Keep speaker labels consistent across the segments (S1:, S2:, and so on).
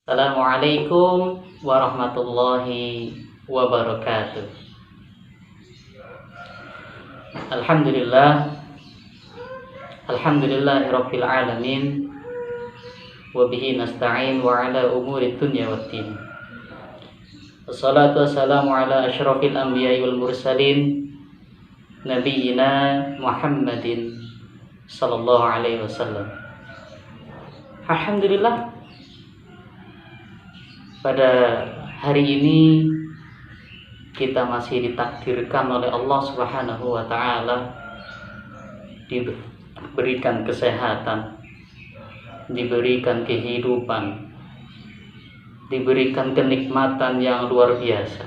S1: Assalamualaikum warahmatullahi wabarakatuh. Alhamdulillah, alhamdulillahirabbil alamin, wa bihi nasta'in wa ala umuri dunya waddin. Wassalatu wassalamu ala asyrafil anbiya'i wal mursalin nabiyyina Muhammadin sallallahu alaihi wasallam. Alhamdulillah, pada hari ini kita masih ditakdirkan oleh Allah Subhanahu wa taala diberikan kesehatan, diberikan kehidupan, diberikan kenikmatan yang luar biasa.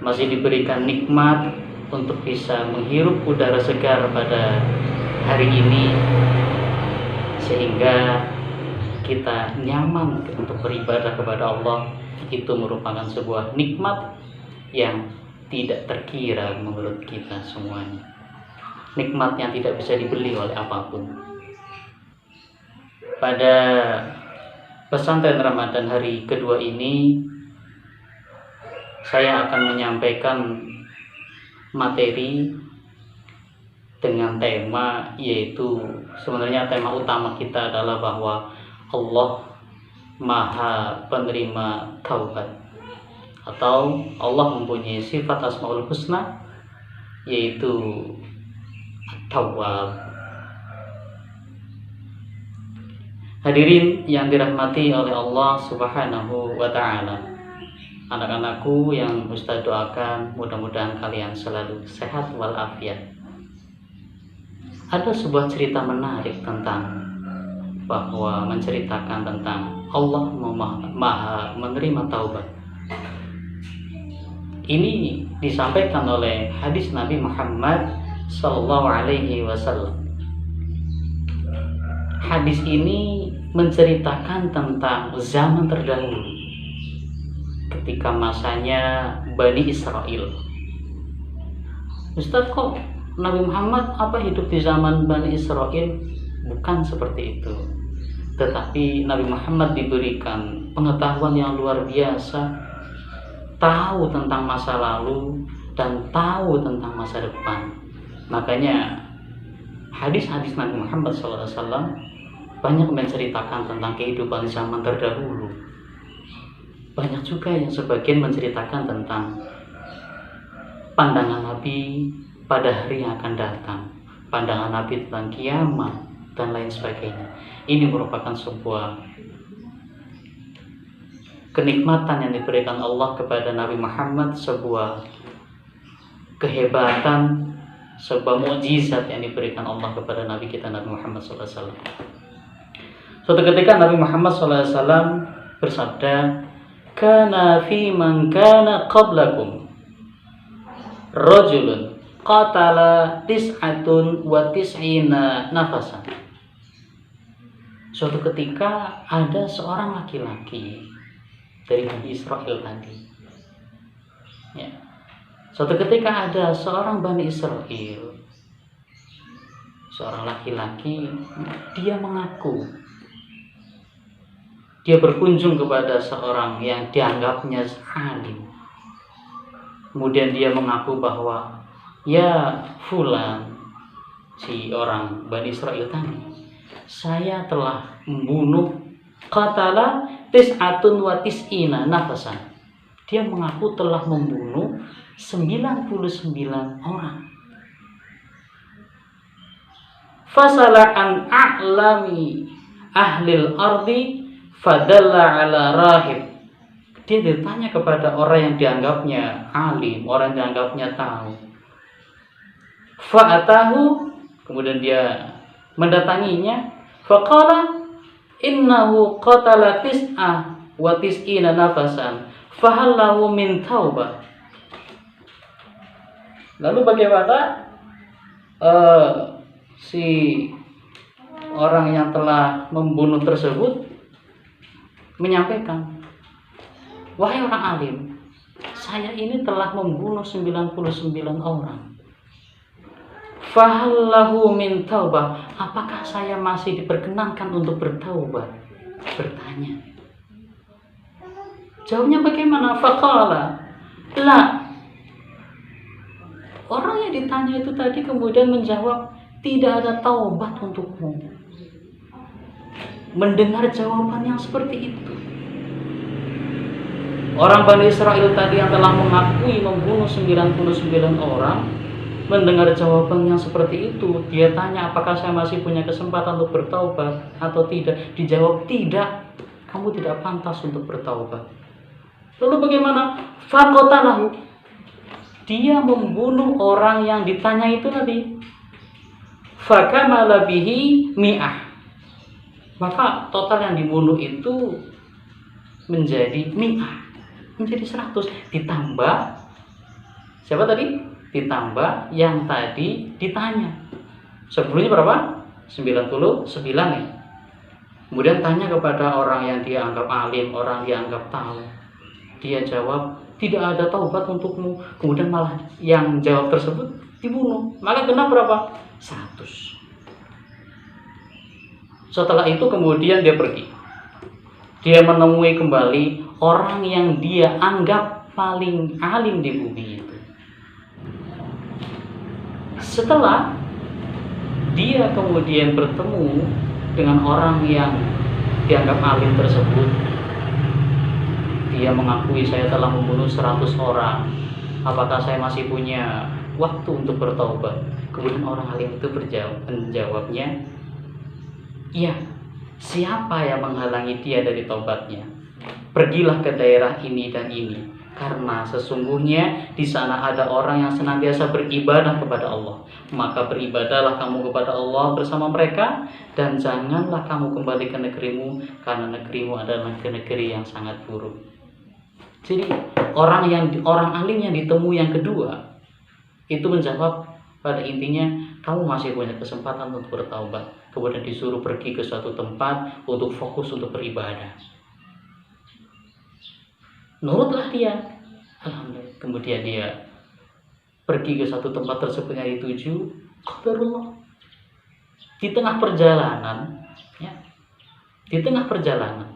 S1: Masih diberikan nikmat untuk bisa menghirup udara segar pada hari ini, sehingga kita nyaman untuk beribadah kepada Allah. Itu merupakan sebuah nikmat yang tidak terkira menurut kita semuanya, nikmat yang tidak bisa dibeli oleh apapun. Pada pesantren Ramadan hari kedua ini, saya akan menyampaikan materi dengan tema, yaitu sebenarnya tema utama kita adalah bahwa Allah Maha Penerima Taubat, atau Allah mempunyai sifat Asmaul Husna, yaitu At-Tawwab. Hadirin yang dirahmati oleh Allah Subhanahu wa taala, anak-anakku yang Ustaz doakan, mudah-mudahan kalian selalu sehat walafiat. Ada sebuah cerita menarik tentang bahwa menceritakan tentang Allah Maha Menerima Taubat. Ini disampaikan oleh hadis Nabi Muhammad sallallahu alaihi wasallam. Hadis ini menceritakan tentang zaman terdahulu, ketika masanya Bani Israel. Ustaz, kok Nabi Muhammad hidup di zaman Bani Israel? Bukan seperti itu. Tetapi Nabi Muhammad diberikan pengetahuan yang luar biasa, tahu tentang masa lalu dan tahu tentang masa depan. Makanya hadis-hadis Nabi Muhammad SAW banyak menceritakan tentang kehidupan zaman terdahulu. Banyak juga yang sebagian menceritakan tentang pandangan Nabi pada hari yang akan datang, pandangan Nabi tentang kiamat, dan lain sebagainya. Ini merupakan sebuah kenikmatan yang diberikan Allah kepada Nabi Muhammad, sebuah kehebatan, sebuah mukjizat yang diberikan Allah kepada Nabi kita Nabi Muhammad SAW. Suatu ketika Nabi Muhammad SAW bersabda, "Kana fi man kana qablakum rajulun qatala tis'atun wa tis'ina nafasan." Suatu ketika ada seorang laki-laki dari Bani Israel tadi. Ya. Suatu ketika ada seorang Bani Israel, seorang laki-laki, dia mengaku, dia berkunjung kepada seorang yang dianggapnya alim. Kemudian dia mengaku bahwa, "Ya fulan," si orang Bani Israel tadi, "saya telah membunuh qatala tis'atun wa tis'ina nafasan." Dia mengaku telah membunuh 99 orang. Fasala an a'lami ahlil ardi fadalla ala rahib. Dia ditanya kepada orang yang dianggapnya alim, orang yang dianggapnya tahu. Fa'atahu, kemudian dia mendatanginya. Faqala innahu qatala tis'a wa tis'ina nafasan fahal lahu min taubah. Lalu bagaimana si orang yang telah membunuh tersebut menyampaikan, "Wahai orang alim, saya ini telah membunuh 99 orang. Fahallahu min taubah, apakah saya masih diperkenankan untuk bertaubat?" bertanya. Jawabnya bagaimana? Faqala la. Orang yang ditanya itu tadi kemudian menjawab, tidak ada taubat untukmu. Mendengar jawaban yang seperti itu, orang Bani Israel tadi yang telah mengakui membunuh 99 orang, mendengar jawaban yang seperti itu, dia tanya, apakah saya masih punya kesempatan untuk bertaubat atau tidak? Dijawab, tidak, kamu tidak pantas untuk bertaubat. Lalu bagaimana? Faqatalahu, dia membunuh orang yang ditanya itu tadi. Fakamala bihi mi'ah, maka total yang dibunuh itu menjadi mi'ah, menjadi 100. Ditambah siapa tadi? Ditambah yang tadi ditanya. Sebelumnya berapa? 99 ya. Kemudian tanya kepada orang yang dia anggap alim, orang yang anggap tahu. Dia jawab, tidak ada taubat untukmu. Kemudian malah yang jawab tersebut dibunuh. Maka kena berapa? 100. Setelah itu kemudian dia pergi. Dia menemui kembali orang yang dia anggap paling alim di bumi itu. Setelah dia kemudian bertemu dengan orang yang dianggap alim tersebut, dia mengakui, saya telah membunuh 100 orang. Apakah saya masih punya waktu untuk bertaubat? Kemudian orang alim itu menjawabnya, iya. Siapa yang menghalangi dia dari taubatnya? Pergilah ke daerah ini dan ini, karena sesungguhnya di sana ada orang yang senantiasa beribadah kepada Allah. Maka beribadahlah kamu kepada Allah bersama mereka, dan janganlah kamu kembali ke negerimu, karena negerimu adalah negeri yang sangat buruk. Jadi orang alim yang ditemui yang kedua itu menjawab, pada intinya kamu masih punya kesempatan untuk bertaubat. Kemudian disuruh pergi ke suatu tempat untuk fokus untuk beribadah. Nurutlah dia. Alhamdulillah. Kemudian dia pergi ke satu tempat tersebut yang dituju. Qadarullah. Di tengah perjalanan, ya, di tengah perjalanan,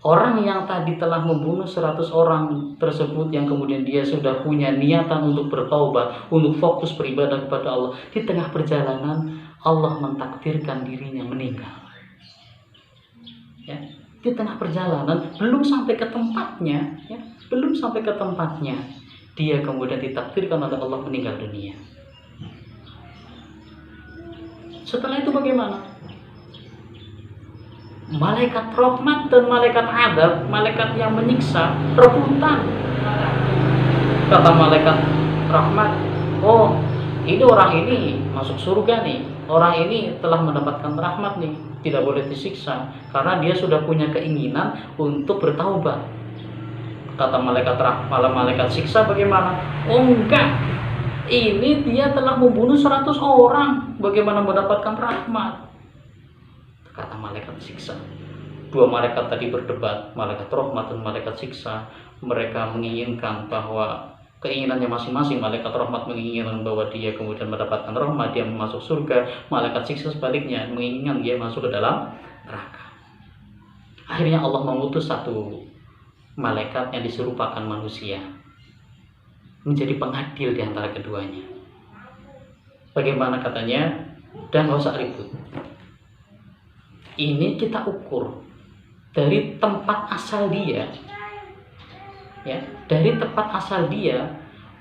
S1: orang yang tadi telah membunuh 100 orang tersebut, yang kemudian dia sudah punya niatan untuk bertaubat, untuk fokus beribadah kepada Allah, di tengah perjalanan Allah mentakdirkan dirinya meninggal. Ya, di tengah perjalanan, belum sampai ke tempatnya, ya, belum sampai ke tempatnya, dia kemudian ditakdirkan oleh Allah meninggal dunia. Setelah itu bagaimana? Malaikat rahmat dan malaikat adab, malaikat yang menyiksa, rebutan. Kata malaikat rahmat, oh ini orang ini masuk surga nih, orang ini telah mendapatkan rahmat nih, tidak boleh disiksa karena dia sudah punya keinginan untuk bertaubat. Kata malaikat rahmat, malaikat siksa bagaimana? Oh enggak, ini dia telah membunuh 100 orang, bagaimana mendapatkan rahmat? Kata malaikat siksa. Dua malaikat tadi berdebat, malaikat rahmat dan malaikat siksa. Mereka menginginkan bahwa keinginannya masing-masing. Malaikat rahmat menginginkan bahwa dia kemudian mendapatkan rahmat, dia masuk surga. Malaikat siksa sebaliknya menginginkan dia masuk ke dalam neraka. Akhirnya Allah mengutus satu malaikat yang diserupakan manusia menjadi pengadil di antara keduanya. Bagaimana katanya? Dan gak usah ribut. Ini kita ukur dari tempat asal dia, ya, dari tempat asal dia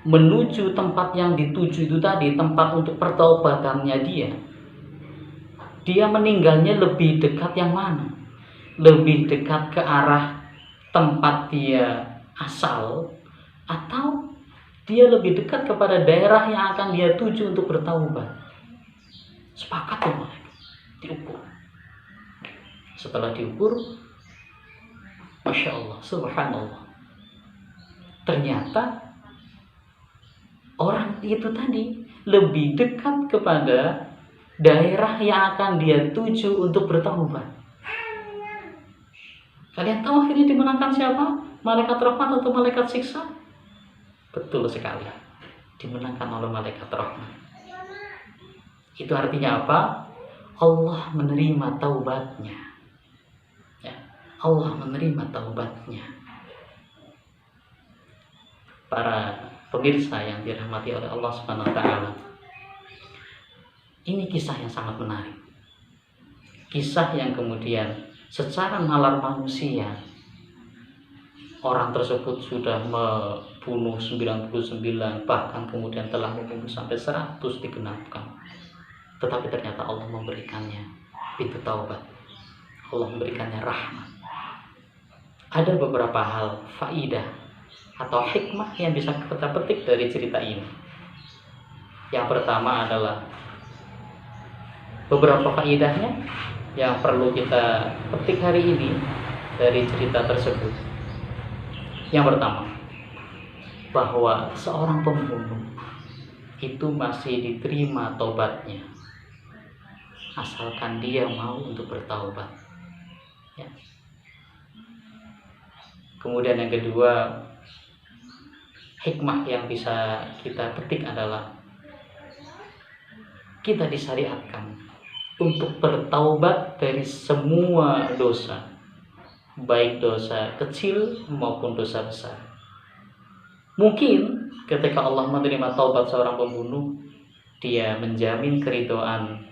S1: menuju tempat yang dituju itu tadi, tempat untuk pertaubatannya dia. Dia meninggalnya lebih dekat yang mana? Lebih dekat ke arah tempat dia asal, atau dia lebih dekat kepada daerah yang akan dia tuju untuk bertaubat? Sepakat tuh mereka, diukur. Setelah diukur, Masya Allah, Subhanallah, ternyata orang itu tadi lebih dekat kepada daerah yang akan dia tuju untuk bertaubat. Kalian tahu akhirnya dimenangkan siapa? Malaikat rahmat atau malaikat siksa? Betul sekali, dimenangkan oleh malaikat rahmat. Itu artinya apa? Allah menerima taubatnya. Allah menerima taubatnya. Para pemirsa yang dirahmati oleh Allah Subhanahu wa taala. Ini kisah yang sangat menarik. Kisah yang kemudian secara nalar manusia, orang tersebut sudah membunuh 99, bahkan kemudian telah membunuh sampai 100 digenapkan. Tetapi ternyata Allah memberikannya pintu taubat. Allah memberikannya rahmat. Ada beberapa hal faidah atau hikmah yang bisa kita petik dari cerita ini. Yang pertama adalah beberapa faedahnya yang perlu kita petik hari ini dari cerita tersebut. Yang pertama, bahwa seorang pembunuh itu masih diterima taubatnya asalkan dia mau untuk bertaubat, ya. Kemudian yang kedua, hikmah yang bisa kita petik adalah kita disyariatkan untuk bertaubat dari semua dosa, baik dosa kecil maupun dosa besar. Mungkin ketika Allah menerima taubat seorang pembunuh, dia menjamin keridhaan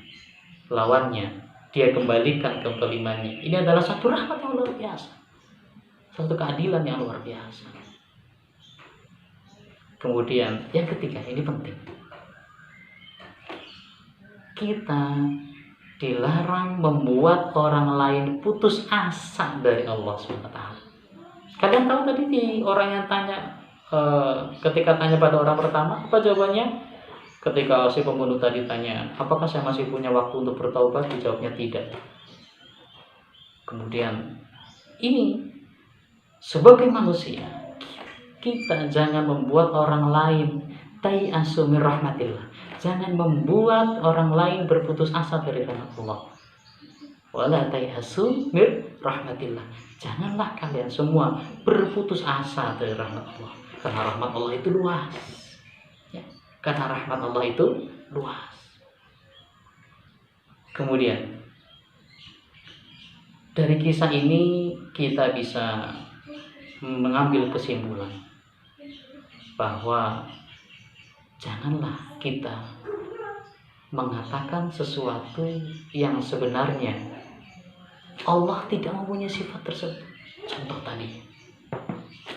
S1: lawannya, dia kembalikan kezalimannya. Ini adalah satu rahmat yang luar biasa, satu keadilan yang luar biasa. Kemudian yang ketiga, ini penting, kita dilarang membuat orang lain putus asa dari Allah SWT. Kalian tahu tadi orang yang tanya, ketika tanya pada orang pertama, apa jawabannya? Ketika si pembunuh tadi tanya, apakah saya masih punya waktu untuk bertaubat? Dijawabnya tidak. Kemudian ini sebagai manusia, kita jangan membuat orang lain tai'asu min rahmatillah. Jangan membuat orang lain berputus asa dari rahmat Allah. Wala tai'asu min rahmatillah. Janganlah kalian semua berputus asa dari rahmat Allah. Karena rahmat Allah itu luas. Ya, karena rahmat Allah itu luas. Kemudian dari kisah ini kita bisa mengambil kesimpulan bahwa janganlah kita mengatakan sesuatu yang sebenarnya Allah tidak mempunyai sifat tersebut. Contoh tadi,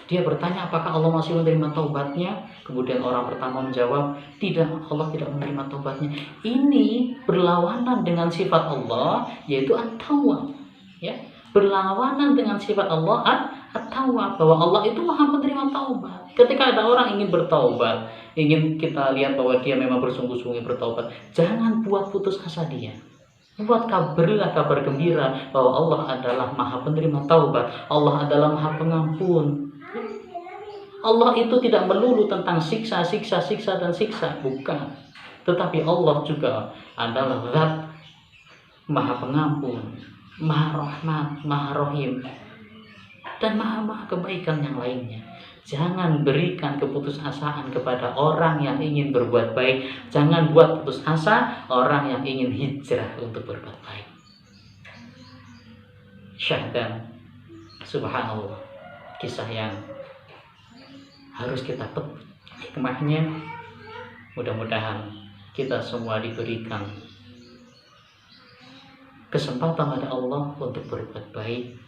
S1: dia bertanya apakah Allah masih menerima taubatnya. Kemudian orang pertama menjawab, tidak, Allah tidak menerima taubatnya. Ini berlawanan dengan sifat Allah, yaitu at-tawwab, ya, berlawanan dengan sifat Allah at-tawwab, bahwa Allah itu maha menerima taubat. Ketika ada orang ingin bertaubat, ingin kita lihat bahwa dia memang bersungguh-sungguh bertaubat, jangan buat putus asa dia. Buat berilah kabar gembira bahwa Allah adalah maha penerima taubat, Allah adalah maha pengampun. Allah itu tidak melulu tentang siksa, dan siksa, bukan. Tetapi Allah juga adalah zat maha pengampun, maha rahmat, maha rohim, dan maha kebaikan yang lainnya. Jangan berikan keputusasaan kepada orang yang ingin berbuat baik. Jangan buat putus asa orang yang ingin hijrah untuk berbuat baik. Syahdan, subhanallah, kisah yang harus kita petik hikmahnya. Mudah-mudahan kita semua diberikan kesempatan oleh Allah untuk berbuat baik.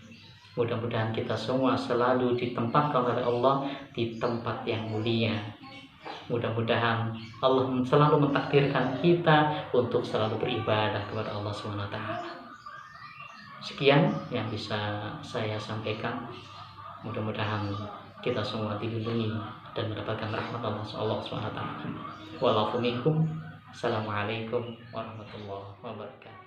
S1: Mudah-mudahan kita semua selalu ditempatkan oleh Allah di tempat yang mulia. Mudah-mudahan Allah selalu mentakdirkan kita untuk selalu beribadah kepada Allah SWT. Sekian yang bisa saya sampaikan. Mudah-mudahan kita semua dilindungi dan mendapatkan rahmat Allah SWT. Walaupun minkum. Assalamualaikum warahmatullahi wabarakatuh.